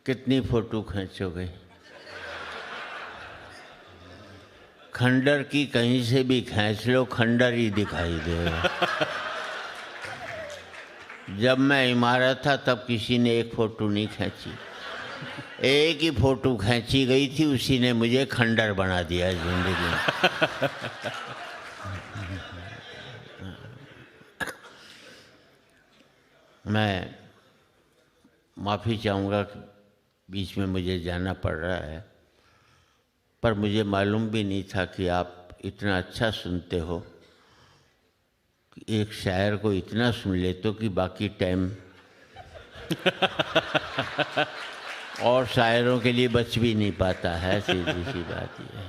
कितनी फोटो खींचोगे? खंडर की कहीं से भी खींच लो, खंडर ही दिखाई देगा। जब मैं इमारत था तब किसी ने एक फोटो नहीं खींची, एक ही फोटो खींची गई थी, उसी ने मुझे खंडर बना दिया जिंदगी में। मैं माफ़ी चाहूँगा कि बीच में मुझे जाना पड़ रहा है, पर मुझे मालूम भी नहीं था कि आप इतना अच्छा सुनते हो कि एक शायर को इतना सुन लेते हो कि बाकी टाइम और शायरों के लिए बच भी नहीं पाता है। सीधी सी बात ये है।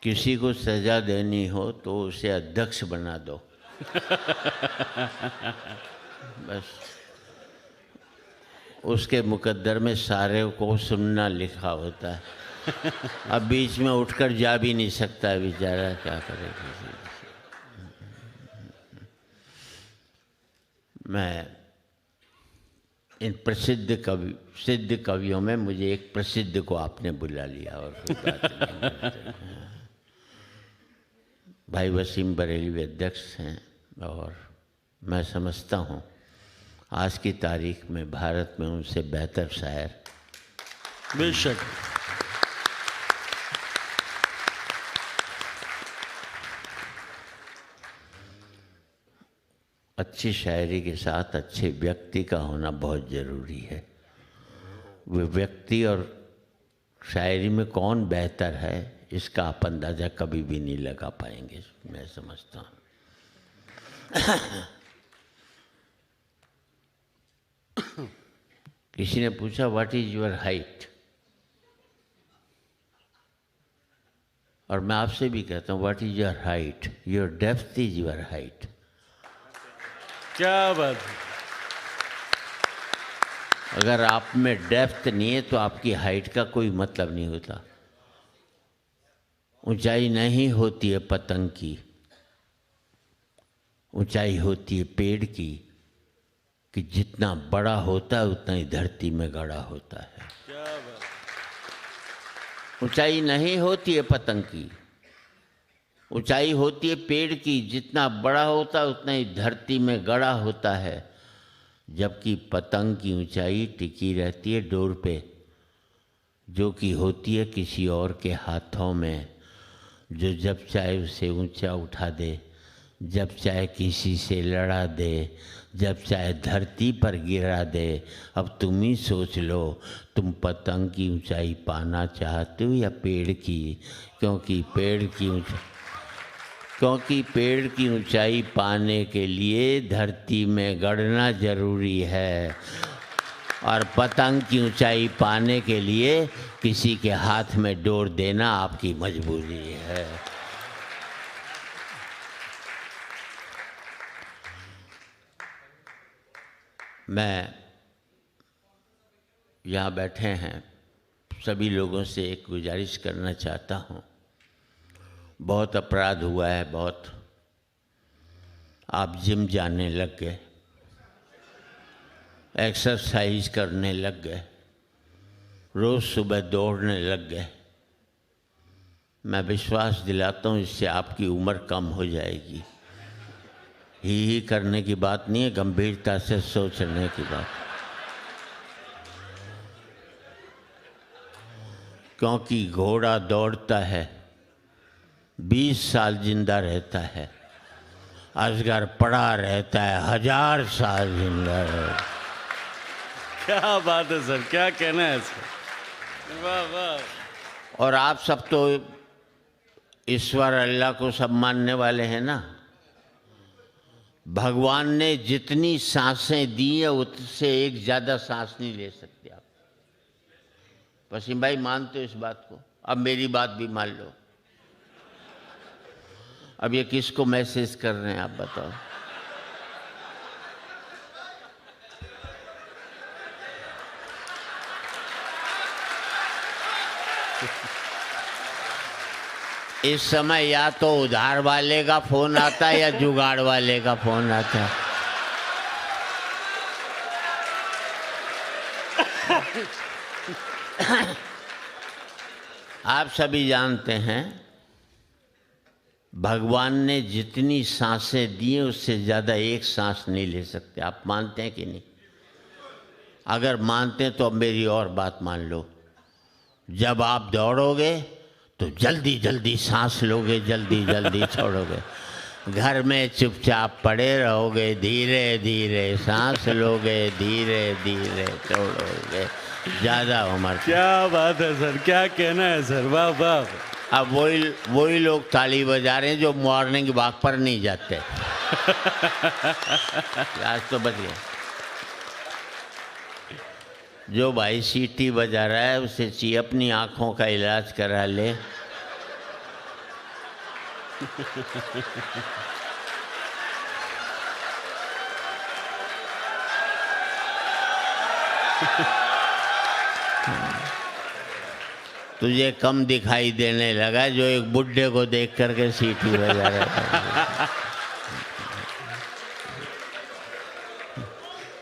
किसी को सज़ा देनी हो तो उसे अध्यक्ष बना दो, बस। उसके मुकद्दर में सारे को सुनना लिखा होता है। अब बीच में उठकर जा भी नहीं सकता बेचारा, क्या करे। मैं इन सिद्ध कवियों में मुझे एक प्रसिद्ध को आपने बुला लिया और फिर बात नहीं। भाई वसीम बरेलवी अध्यक्ष हैं और मैं समझता हूँ आज की तारीख में भारत में उनसे बेहतर शायर बेशक अच्छी शायरी के साथ अच्छे व्यक्ति का होना बहुत ज़रूरी है। वो व्यक्ति और शायरी में कौन बेहतर है इसका आप अंदाज़ा कभी भी नहीं लगा पाएंगे, मैं समझता हूँ। किसी ने पूछा व्हाट इज़ योर हाइट, और मैं आपसे भी कहता हूँ what is your height, your depth is your height. क्या बात है। अगर आप में डेप्थ नहीं है तो आपकी हाइट का कोई मतलब नहीं होता। ऊंचाई नहीं होती है पतंग की, ऊंचाई होती है पेड़ की, कि जितना बड़ा होता है उतना ही धरती में गड़ा होता है। क्या बात। ऊंचाई नहीं होती है पतंग की, ऊंचाई होती है पेड़ की, जितना बड़ा होता है उतना ही धरती में गड़ा होता है। जबकि पतंग की ऊंचाई टिकी रहती है डोर पे, जो कि होती है किसी और के हाथों में, जो जब चाहे उसे ऊंचा उठा दे, जब चाहे किसी से लड़ा दे, जब चाहे धरती पर गिरा दे। अब तुम ही सोच लो, तुम पतंग की ऊंचाई पाना चाहते हो या पेड़ की? क्योंकि पेड़ की ऊंचाई पाने के लिए धरती में गड़ना जरूरी है, और पतंग की ऊंचाई पाने के लिए किसी के हाथ में डोर देना आपकी मजबूरी है। मैं यहाँ बैठे हैं सभी लोगों से एक गुजारिश करना चाहता हूँ। बहुत अपराध हुआ है, बहुत। आप जिम जाने लग गए, एक्सरसाइज करने लग गए, रोज़ सुबह दौड़ने लग गए। मैं विश्वास दिलाता हूँ इससे आपकी उम्र कम हो जाएगी। ही करने की बात नहीं है, गंभीरता से सोचने की बात। क्योंकि घोड़ा दौड़ता है 20 साल जिंदा रहता है, अजगर पड़ा रहता है 1000 साल जिंदा रहता है। क्या बात है सर, क्या कहना है सर। वाह वाह। और आप सब तो ईश्वर अल्लाह को सब मानने वाले हैं ना। भगवान ने जितनी सांसें दी है उससे एक ज़्यादा सांस नहीं ले सकते आप। वसीम भाई मानते हो इस बात को? अब मेरी बात भी मान लो। अब ये किसको मैसेज कर रहे हैं आप बताओ? इस समय या तो उधार वाले का फोन आता है या जुगाड़ वाले का फोन आता है। आप सभी जानते हैं भगवान ने जितनी सांसें दी हैं उससे ज़्यादा एक सांस नहीं ले सकते। आप मानते हैं कि नहीं? अगर मानते हैं तो अब मेरी और बात मान लो। जब आप दौड़ोगे तो जल्दी जल्दी सांस लोगे, जल्दी जल्दी छोड़ोगे। घर में चुपचाप पड़े रहोगे, धीरे धीरे सांस लोगे, धीरे धीरे छोड़ोगे। ज़्यादा उम्र। क्या बात है सर, क्या कहना है सर, वाह वाह। अब वही लोग ताली बजा रहे हैं जो मॉर्निंग वॉक पर नहीं जाते। आज तो बच गए। जो भाई सीटी बजा रहा है उसे चाहिए अपनी आँखों का इलाज करा ले। तुझे कम दिखाई देने लगा जो एक बुढ़े को देख करके सीटी बजा रहा था।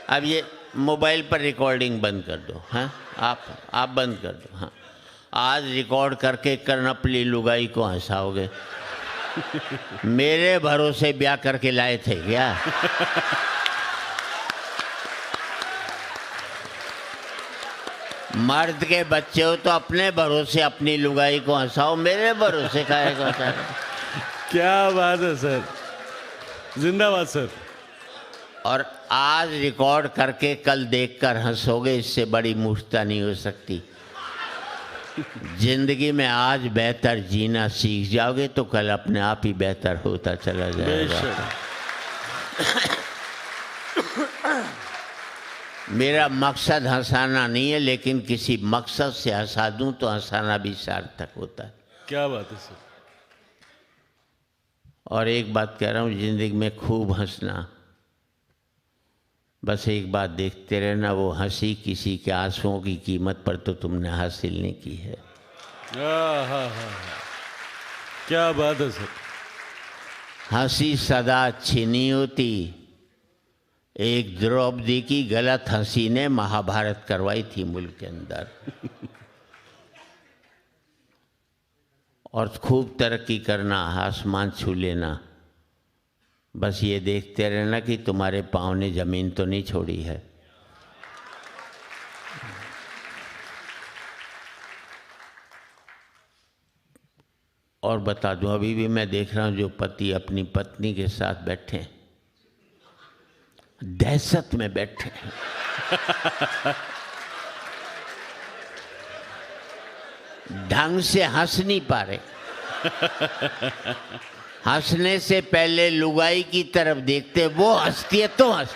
अब ये मोबाइल पर रिकॉर्डिंग बंद कर दो। हाँ, आप बंद कर दो। हाँ, आज रिकॉर्ड करके कर्णपली लुगाई को हंसाओगे। मेरे भरोसे ब्याह करके लाए थे क्या? मर्द के बच्चे हो तो अपने भरोसे अपनी लुगाई को हंसाओ, मेरे भरोसे काहे को हंसा? क्या बात है सर, जिंदाबाद सर। और आज रिकॉर्ड करके कल देखकर हंसोगे, इससे बड़ी मूर्खता नहीं हो सकती। जिंदगी में आज बेहतर जीना सीख जाओगे तो कल अपने आप ही बेहतर होता चला जाएगा। मेरा मकसद हंसाना नहीं है, लेकिन किसी मकसद से हंसा दूं तो हंसाना भी सार्थक होता है। क्या बात है सर। और एक बात कह रहा हूँ, जिंदगी में खूब हंसना। बस एक बात देखते रहना, वो हंसी किसी के आंसुओं की कीमत पर तो तुमने हासिल नहीं की है। हाँ, क्या बात है सर। हंसी सदा अच्छी नहीं होती। एक द्रौपदी की गलत हंसी ने महाभारत करवाई थी मुल्क के अंदर। और खूब तरक्की करना, आसमान छू लेना, बस ये देखते रहना कि तुम्हारे पाँव ने जमीन तो नहीं छोड़ी है। और बता दूं, अभी भी मैं देख रहा हूं जो पति अपनी पत्नी के साथ बैठे हैं, दहशत में बैठे हैं। ढंग से हंस नहीं पा रहे। हंसने से पहले लुगाई की तरफ देखते, वो हंसती है तो हंस।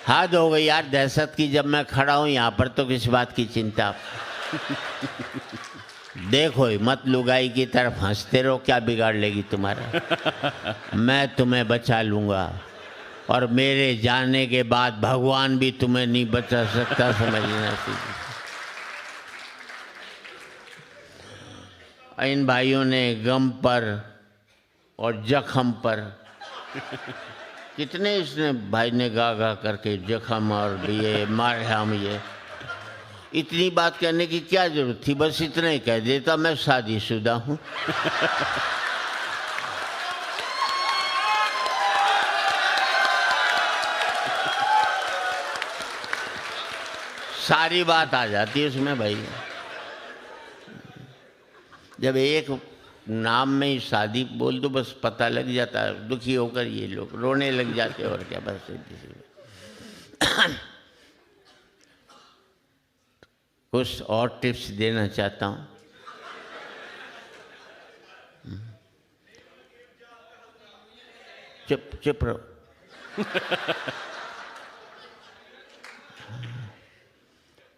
हद हो गई यार दहशत की। जब मैं खड़ा हूं यहां पर तो किस बात की चिंता? देखो मत लुगाई की तरफ हंसते रहो, क्या बिगाड़ लेगी तुम्हारा? मैं तुम्हें बचा लूंगा, और मेरे जाने के बाद भगवान भी तुम्हें नहीं बचा सकता, समझना सीखो। इन भाइयों ने गम पर और जख्म पर कितने इसने भाई ने गा गा करके जख्म और ये मारे हम ये। इतनी बात कहने की क्या जरूरत थी? बस इतना ही कह देता, मैं शादीशुदा हूँ। सारी बात आ जाती है उसमें भाई। जब एक नाम में ही शादी बोल दो बस पता लग जाता है। दुखी होकर ये लोग रोने लग जाते और क्या। बस कुछ और टिप्स देना चाहता हूँ। चुप रहो।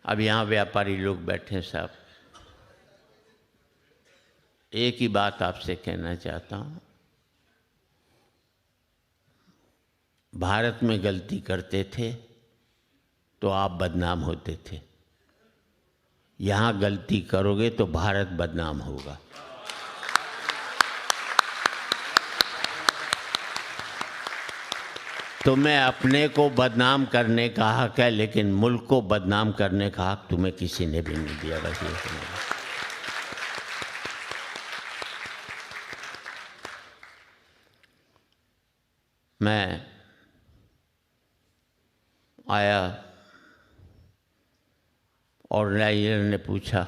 अब यहाँ व्यापारी लोग बैठे हैं साहब, एक ही बात आपसे कहना चाहता हूँ। भारत में गलती करते थे तो आप बदनाम होते थे, यहाँ गलती करोगे तो भारत बदनाम होगा। तुम्हें अपने को बदनाम करने का हक है, लेकिन मुल्क को बदनाम करने का हक तुम्हें किसी ने भी नहीं दिया। बस ये समझो। मैं आया, ऑर्गेनाइजर ने पूछा,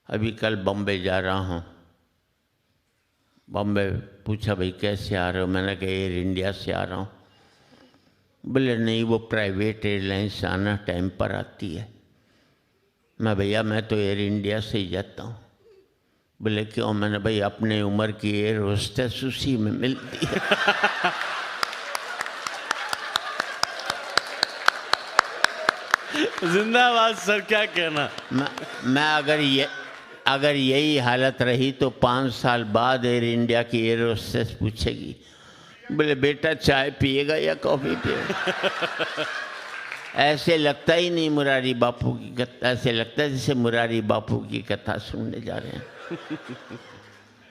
अभी कल बम्बई जा रहा हूँ। बम्बई पूछा, भाई कैसे आ रहे हो? मैंने कहा एयर इंडिया से आ रहा हूँ। बोले नहीं, वो प्राइवेट एयरलाइंस आना टाइम पर आती है। मैं भैया मैं तो एयर इंडिया से ही जाता हूँ। बोले क्यों? मैंने भाई अपने उम्र की एयर होस्टेस उसी में मिलती है। जिंदाबाद सर, क्या कहना। मैं अगर यही हालत रही तो 5 साल बाद एयर इंडिया की एयर होस्टेस पूछेगी, बोले बेटा चाय पिएगा या कॉफ़ी पिएगा? ऐसे लगता ही नहीं मुरारी बापू की कथा, ऐसे लगता है जैसे मुरारी बापू की कथा सुनने जा रहे हैं।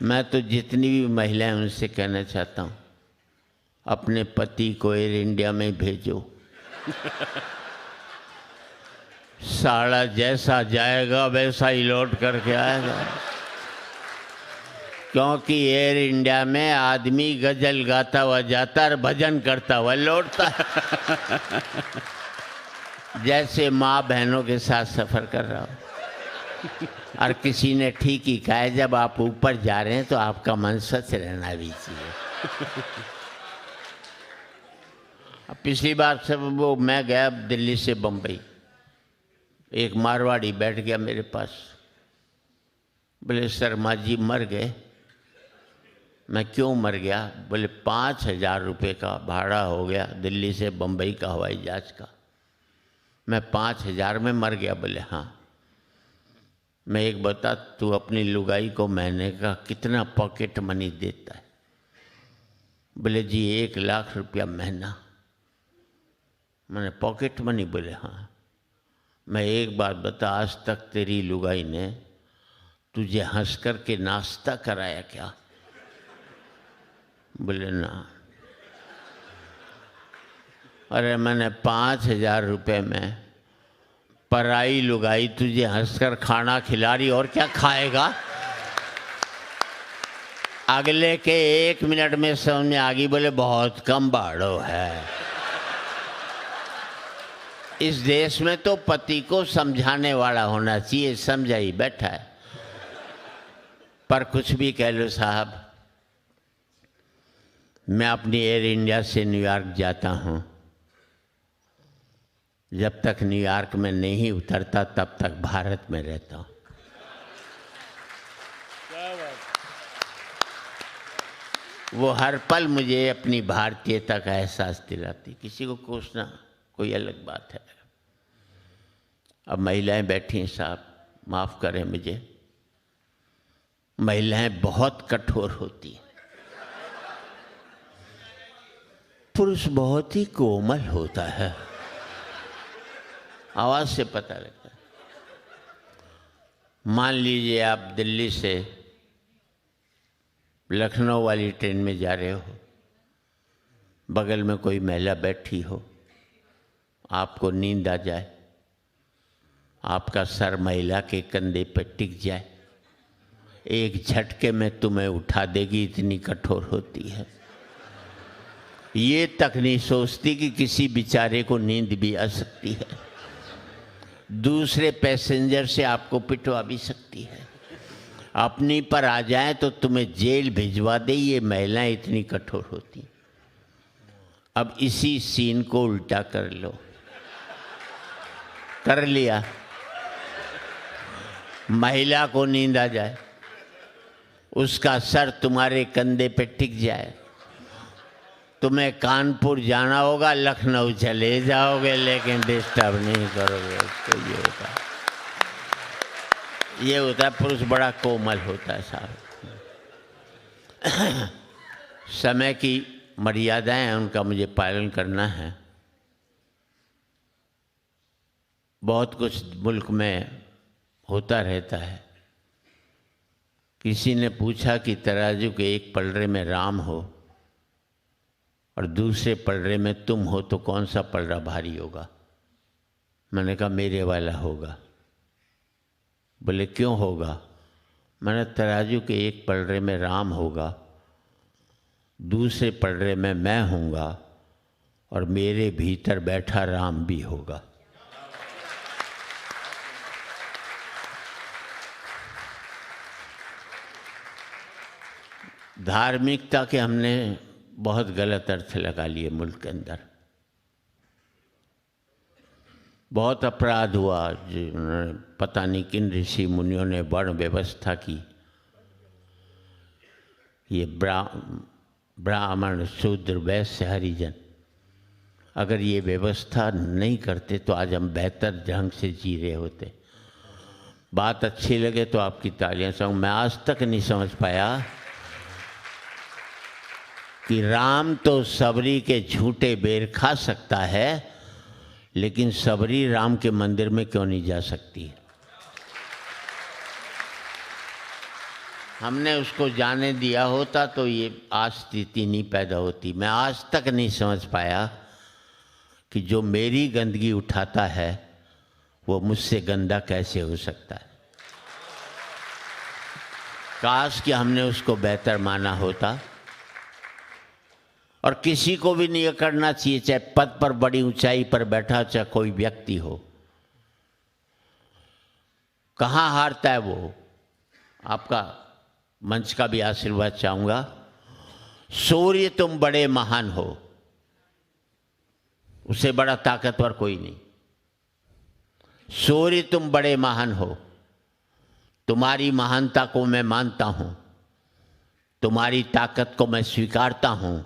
मैं तो जितनी भी महिलाएं उनसे कहना चाहता हूँ, अपने पति को एयर इंडिया में भेजो। साड़ा जैसा जाएगा वैसा ही लौट करके आएगा, क्योंकि एयर इंडिया में आदमी गजल गाता हुआ जाता और भजन करता हुआ लौटता है। जैसे माँ बहनों के साथ सफ़र कर रहा हो। और किसी ने ठीक ही कहा है, जब आप ऊपर जा रहे हैं तो आपका मन स्वच्छ रहना भी चाहिए। अब पिछली बार से वो मैं गया दिल्ली से बम्बई, एक मारवाड़ी बैठ गया मेरे पास। बोले शर्मा जी मर गए। मैं क्यों मर गया? बोले 5,000 रुपये का भाड़ा हो गया दिल्ली से बम्बई का हवाई जहाज का। मैं 5,000 में मर गया? बोले हाँ। मैं एक बता, तू अपनी लुगाई को महीने का कितना पॉकेट मनी देता है? बोले जी 1,00,000 रुपया महीना। मैंने पॉकेट मनी? बोले हाँ। मैं एक बात बता, आज तक तेरी लुगाई ने तुझे हंस कर के नाश्ता कराया क्या? बोले ना। अरे मैंने 5,000 रुपये में पराई लुगाई तुझे हंसकर खाना खिला रही, और क्या खाएगा? अगले के 1 मिनट में समझ में आ गई। बोले बहुत कम बाड़ो है। इस देश में तो पति को समझाने वाला होना चाहिए, समझा ही बैठा है। पर कुछ भी कह लो साहब, मैं अपनी एयर इंडिया से न्यूयॉर्क जाता हूँ। जब तक न्यूयॉर्क में नहीं उतरता तब तक भारत में रहता हूँ। वो हर पल मुझे अपनी भारतीयता का एहसास दिलाती। किसी को कोसना कोई अलग बात है। अब महिलाएं बैठी हैं साहब, माफ़ करें मुझे, महिलाएं बहुत कठोर होती हैं, पुरुष बहुत ही कोमल होता है। आवाज़ से पता लगता है। मान लीजिए आप दिल्ली से लखनऊ वाली ट्रेन में जा रहे हो, बगल में कोई महिला बैठी हो, आपको नींद आ जाए, आपका सर महिला के कंधे पर टिक जाए, एक झटके में तुम्हें उठा देगी, इतनी कठोर होती है। ये तक नहीं सोचती कि किसी बेचारे को नींद भी आ सकती है, दूसरे पैसेंजर से आपको पिटवा भी सकती है, अपनी पर आ जाए तो तुम्हें जेल भिजवा दे। ये महिलाएं इतनी कठोर होती। अब इसी सीन को उल्टा कर लो। कर लिया। महिला को नींद आ जाए, उसका सर तुम्हारे कंधे पे टिक जाए, तुम्हें कानपुर जाना होगा, लखनऊ चले जाओगे, लेकिन डिस्टर्ब नहीं करोगे उसको। ये होता है पुरुष बड़ा कोमल होता है साहब। समय की मर्यादाएं हैं, उनका मुझे पालन करना है। बहुत कुछ मुल्क में होता रहता है। किसी ने पूछा कि तराजू के एक पलड़े में राम हो और दूसरे पलड़े में तुम हो तो कौन सा पलड़ा भारी होगा? मैंने कहा मेरे वाला होगा। बोले क्यों होगा? मैंने तराजू के एक पलड़े में राम होगा, दूसरे पलड़े में मैं हूँगा और मेरे भीतर बैठा राम भी होगा। धार्मिकता के हमने बहुत गलत अर्थ लगा लिए मुल्क के अंदर। बहुत अपराध हुआ, जिन्होंने पता नहीं किन ऋषि मुनियों ने वर्ण व्यवस्था की। ये ब्राह्मण शूद्र वैश्य हरिजन, अगर ये व्यवस्था नहीं करते तो आज हम बेहतर ढंग से जी रहे होते। बात अच्छी लगे तो आपकी तालियां सुनाऊं। मैं आज तक नहीं समझ पाया कि राम तो सबरी के झूठे बेर खा सकता है, लेकिन सबरी राम के मंदिर में क्यों नहीं जा सकती? हमने उसको जाने दिया होता तो ये आज स्थिति नहीं पैदा होती। मैं आज तक नहीं समझ पाया कि जो मेरी गंदगी उठाता है वो मुझसे गंदा कैसे हो सकता है। काश कि हमने उसको बेहतर माना होता। और किसी को भी नहीं करना चाहिए, चाहे पद पर बड़ी ऊंचाई पर बैठा, चाहे कोई व्यक्ति हो। कहाँ हारता है वो? आपका मंच का भी आशीर्वाद चाहूंगा। सूर्य तुम बड़े महान हो, उससे बड़ा ताकतवर कोई नहीं। सूर्य तुम बड़े महान हो, तुम्हारी महानता को मैं मानता हूं, तुम्हारी ताकत को मैं स्वीकारता हूं,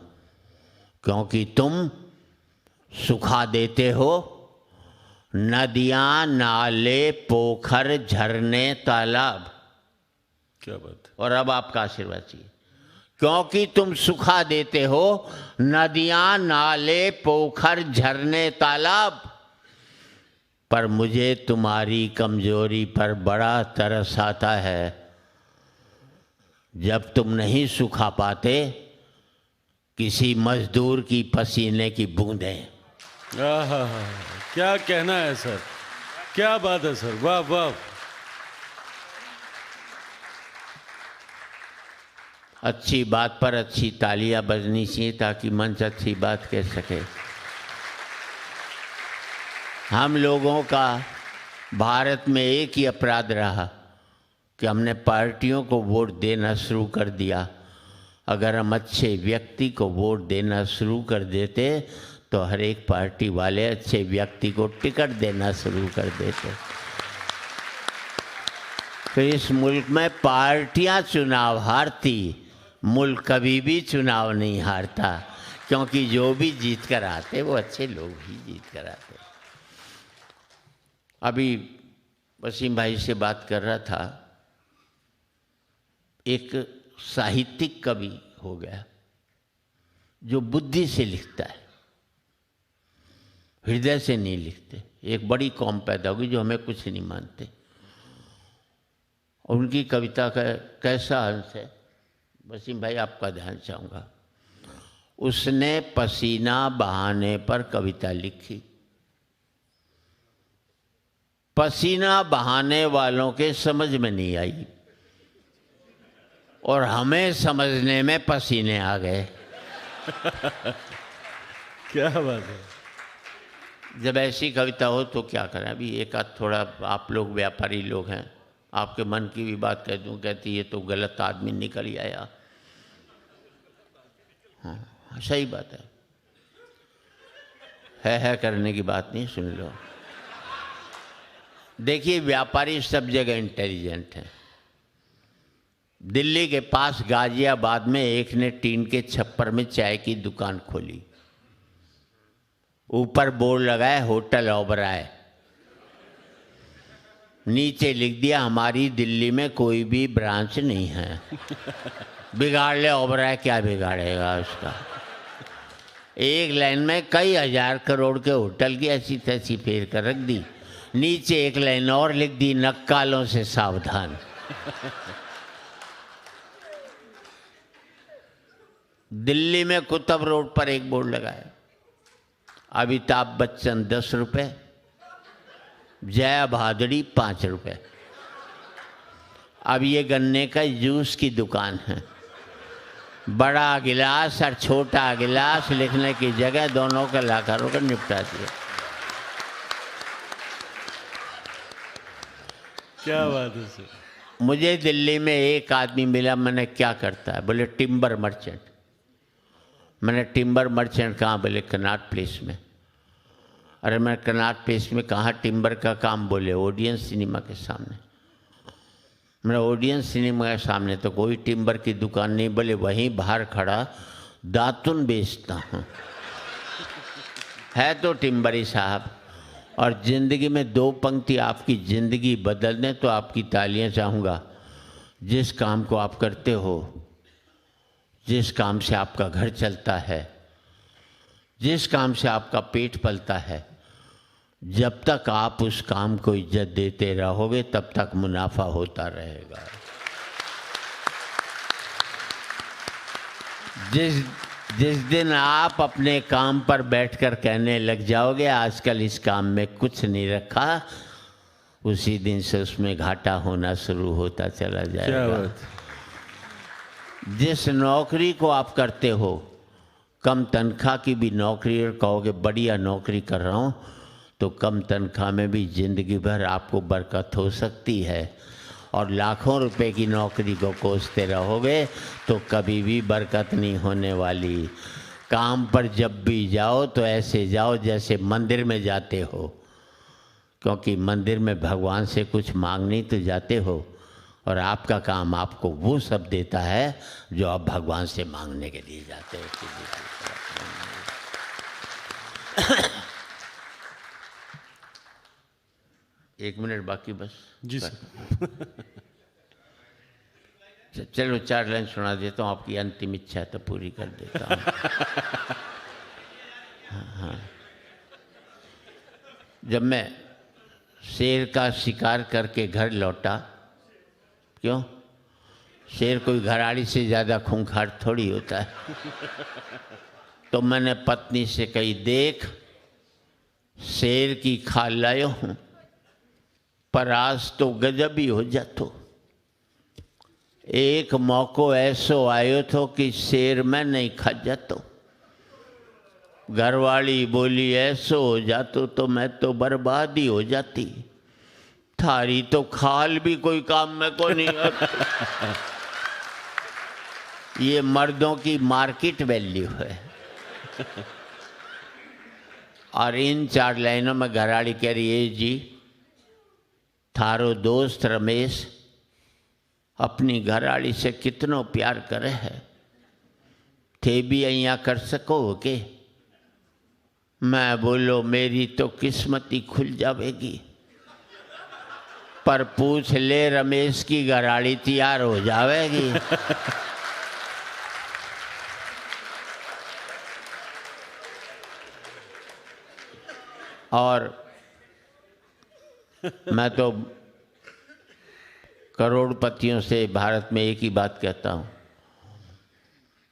क्योंकि तुम सुखा देते हो नदियां, नाले, पोखर, झरने, तालाब। क्या बात है। और अब आपका आशीर्वाद चाहिए, क्योंकि तुम सुखा देते हो नदियां, नाले, पोखर, झरने, तालाब। पर मुझे तुम्हारी कमजोरी पर बड़ा तरस आता है। जब तुम नहीं सुखा पाते किसी मजदूर की पसीने की बूंदें। आहा, क्या कहना है सर, क्या बात है सर, वाह वाह। अच्छी बात पर अच्छी तालियां बजनी चाहिए ताकि मंच अच्छी बात कह सके। हम लोगों का भारत में एक ही अपराध रहा कि हमने पार्टियों को वोट देना शुरू कर दिया। अगर हम अच्छे व्यक्ति को वोट देना शुरू कर देते तो हर एक पार्टी वाले अच्छे व्यक्ति को टिकट देना शुरू कर देते। तो इस मुल्क में पार्टियां चुनाव हारती, मुल्क कभी भी चुनाव नहीं हारता, क्योंकि जो भी जीत कर आते वो अच्छे लोग ही जीत कर आते। अभी वसीम भाई से बात कर रहा था, एक साहित्यिक कवि हो गया जो बुद्धि से लिखता है, हृदय से नहीं लिखते। एक बड़ी कौम पैदा होगी जो हमें कुछ नहीं मानते। और उनकी कविता का कैसा अंश है, वसीम भाई आपका ध्यान चाहूँगा। उसने पसीना बहाने पर कविता लिखी। पसीना बहाने वालों के समझ में नहीं आई और हमें समझने में पसीने आ गए। क्या बात है। जब ऐसी कविता हो तो क्या करें। अभी एक आध थोड़ा, आप लोग व्यापारी लोग हैं, आपके मन की भी बात कह दूं, कहती है तो गलत आदमी निकल ही आया। हाँ सही बात है करने की बात नहीं, सुन लो। देखिए व्यापारी सब जगह इंटेलिजेंट हैं। दिल्ली के पास गाजियाबाद में एक ने टीन के छप्पर में चाय की दुकान खोली। ऊपर बोर्ड लगाया होटल ओबराय, नीचे लिख दिया हमारी दिल्ली में कोई भी ब्रांच नहीं है। बिगाड़ ले ओबराय, क्या बिगाड़ेगा उसका। एक लाइन में कई हजार करोड़ के होटल की ऐसी तैसी फेर कर रख दी। नीचे एक लाइन और लिख दी, नक्कालों से सावधान। दिल्ली में कुतुब रोड पर एक बोर्ड लगाया, अमिताभ बच्चन 10 रुपये, जया भादुड़ी 5 रुपये। अब ये गन्ने का जूस की दुकान है। बड़ा गिलास और छोटा गिलास लिखने की जगह दोनों का लाकर होकर निपटा दिया। क्या बात है सर। मुझे दिल्ली में एक आदमी मिला, मैंने क्या करता है, बोले टिम्बर मर्चेंट। मैंने टिम्बर मर्चेंट कहाँ, बोले कनॉट प्लेस में। अरे मैं कनॉट प्लेस में कहाँ टिम्बर का काम, बोले ओडियन सिनेमा के सामने। मैंने ओडियन सिनेमा के सामने तो कोई टिम्बर की दुकान नहीं, बोले वहीं बाहर खड़ा दातुन बेचता हूँ। है तो टिम्बरी साहब। और ज़िंदगी में 2 पंक्ति आपकी ज़िंदगी बदल दें तो आपकी तालियां चाहूँगा। जिस काम को आप करते हो, जिस काम से आपका घर चलता है, जिस काम से आपका पेट पलता है, जब तक आप उस काम को इज्जत देते रहोगे तब तक मुनाफा होता रहेगा। जिस दिन आप अपने काम पर बैठकर कहने लग जाओगे आजकल इस काम में कुछ नहीं रखा, उसी दिन से उसमें घाटा होना शुरू होता चला जाएगा। क्या बात। जिस नौकरी को आप करते हो, कम तनख्वाह की भी नौकरी, और कहोगे बढ़िया नौकरी कर रहा हूँ, तो कम तनख्वाह में भी ज़िंदगी भर आपको बरकत हो सकती है। और लाखों रुपए की नौकरी को कोसते रहोगे तो कभी भी बरकत नहीं होने वाली। काम पर जब भी जाओ तो ऐसे जाओ जैसे मंदिर में जाते हो, क्योंकि मंदिर में भगवान से कुछ मांगने तो जाते हो, और आपका काम आपको वो सब देता है जो आप भगवान से मांगने के लिए जाते हो। 1 मिनट बाकी बस। जी सर। चलो 4 लाइन सुना देता हूँ, आपकी अंतिम इच्छा तो पूरी कर देता हूँ। हाँ। जब मैं शेर का शिकार करके घर लौटा, क्यों, शेर कोई घराड़ी से ज़्यादा खूंखार थोड़ी होता है, तो मैंने पत्नी से कही, देख शेर की खाल लायो हूँ, पर आज तो गजब ही हो जातो। एक मौको ऐसो आयो थो कि शेर में नहीं खा जातो। घरवाली बोली ऐसो हो जातो तो मैं तो बर्बाद ही हो जाती। थारी तो खाल भी कोई काम में को नहीं आती। ये मर्दों की मार्केट वैल्यू है। और इन 4 लाइनों में घरवाली कह रही है, जी थारो दोस्त रमेश अपनी घरवाली से कितनो प्यार करे है, थे भी अहिया कर सको के। मैं बोलो मेरी तो किस्मत ही खुल जाएगी, पर पूछ ले रमेश की घरवाली तैयार हो जाएगी। और मैं तो करोड़पतियों से भारत में एक ही बात कहता हूँ,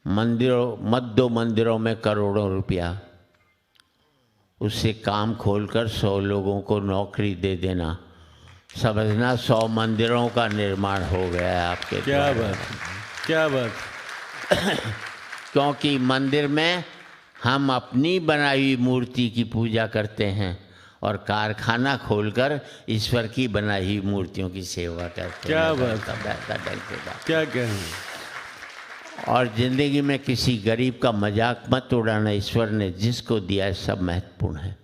मंदिरों मत दो मंदिरों में करोड़ों रुपया, उससे काम खोलकर 100 लोगों को नौकरी दे देना, समझना 100 मंदिरों का निर्माण हो गया है आपके। क्या बात, क्या बात। क्योंकि मंदिर में हम अपनी बनाई हुई मूर्ति की पूजा करते हैं और कारखाना खोलकर ईश्वर की बनाई हुई मूर्तियों की सेवा करते हैं। क्या बात, क्या कहें। और ज़िंदगी में किसी गरीब का मजाक मत उड़ाना। ईश्वर ने जिसको दिया है सब महत्वपूर्ण है।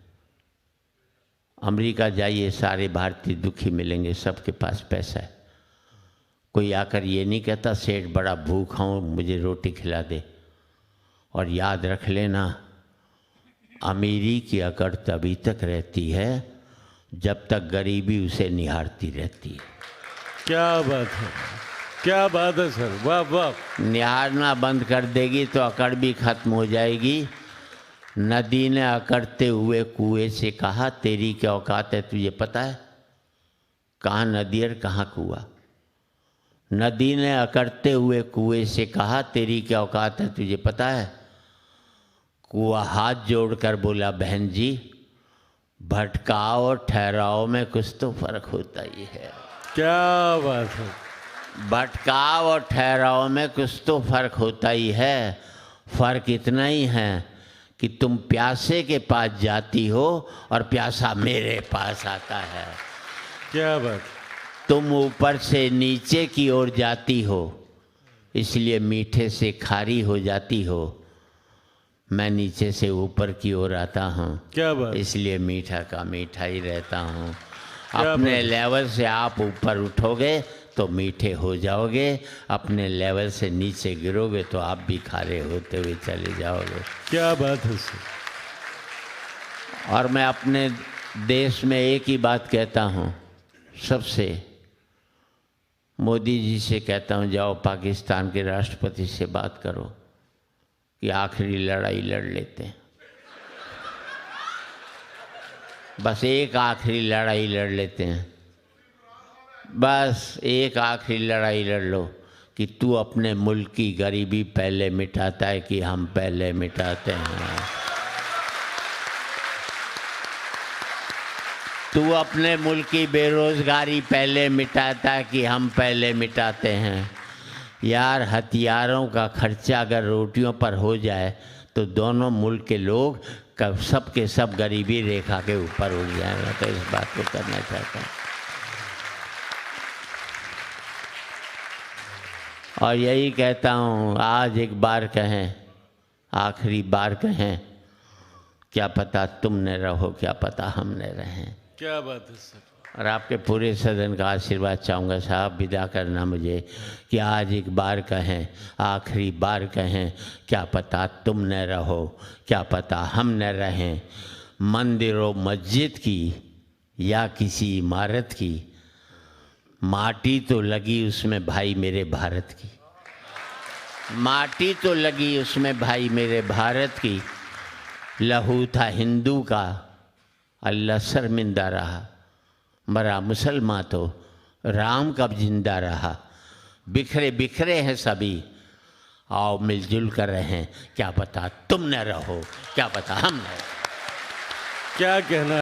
अमेरिका जाइए, सारे भारतीय दुखी मिलेंगे, सबके पास पैसा है। कोई आकर ये नहीं कहता सेठ बड़ा भूखा हूँ मुझे रोटी खिला दे। और याद रख लेना, अमीरी की अकड़ तभी तक रहती है जब तक गरीबी उसे निहारती रहती है। क्या बात है, क्या बात है सर, वाह वाह। निहारना बंद कर देगी तो अकड़ भी खत्म हो जाएगी। नदी ने अकड़ते हुए कुएं से कहा, तेरी क्या औकात है, तुझे पता है कहाँ नदी और कहाँ कुआं? नदी ने अकड़ते हुए कुएं से कहा, तेरी क्या औकात है, तुझे पता है? कुआं हाथ जोड़कर बोला, बहन जी, भटकाव और ठहराव में कुछ तो फर्क होता ही है। क्या बात है। भटकाव और ठहराव में कुछ तो फर्क होता ही है। फर्क इतना ही है कि तुम प्यासे के पास जाती हो और प्यासा मेरे पास आता है। क्या बात। तुम ऊपर से नीचे की ओर जाती हो, इसलिए मीठे से खारी हो जाती हो। मैं नीचे से ऊपर की ओर आता हूँ, क्या बात। इसलिए मीठा का मीठा ही रहता हूँ। अपने लेवल से आप ऊपर उठोगे तो मीठे हो जाओगे, अपने लेवल से नीचे गिरोगे तो आप भी खारे होते हुए चले जाओगे। क्या बात है सर। और मैं अपने देश में एक ही बात कहता हूँ सबसे, मोदी जी से कहता हूँ, जाओ पाकिस्तान के राष्ट्रपति से बात करो कि आखिरी लड़ाई लड़ लेते हैं। बस एक आखिरी लड़ाई लड़ लेते हैं, बस एक आखिरी लड़ाई लड़ लो कि तू अपने मुल्क की गरीबी पहले मिटाता है कि हम पहले मिटाते हैं। तू अपने मुल्क की बेरोजगारी पहले मिटाता है कि हम पहले मिटाते हैं। यार, हथियारों का खर्चा अगर रोटियों पर हो जाए तो दोनों मुल्क के लोग सब के सब गरीबी रेखा के ऊपर उठ जाएंगे। तो इस बात को करना चाहता हूँ। और यही कहता हूँ, आज एक बार कहें, आखिरी बार कहें, क्या पता तुम न रहो, क्या पता हम न रहें। क्या बात है सर। और आपके पूरे सदन का आशीर्वाद चाहूँगा साहब, विदा करना मुझे, कि आज एक बार कहें, आखिरी बार कहें, क्या पता तुम न रहो, क्या पता हम न रहें। मंदिरों मस्जिद की या किसी इमारत की, माटी तो लगी उसमें भाई मेरे भारत की। माटी तो लगी उसमें भाई मेरे भारत की। लहू था हिंदू का, अल्लाह शर्मिंदा रहा। मरा मुसलमान तो राम कब जिंदा रहा। बिखरे बिखरे हैं सभी, आओ मिलजुल कर रहें, क्या पता तुम न रहो, क्या पता हम न रहें। क्या कहना।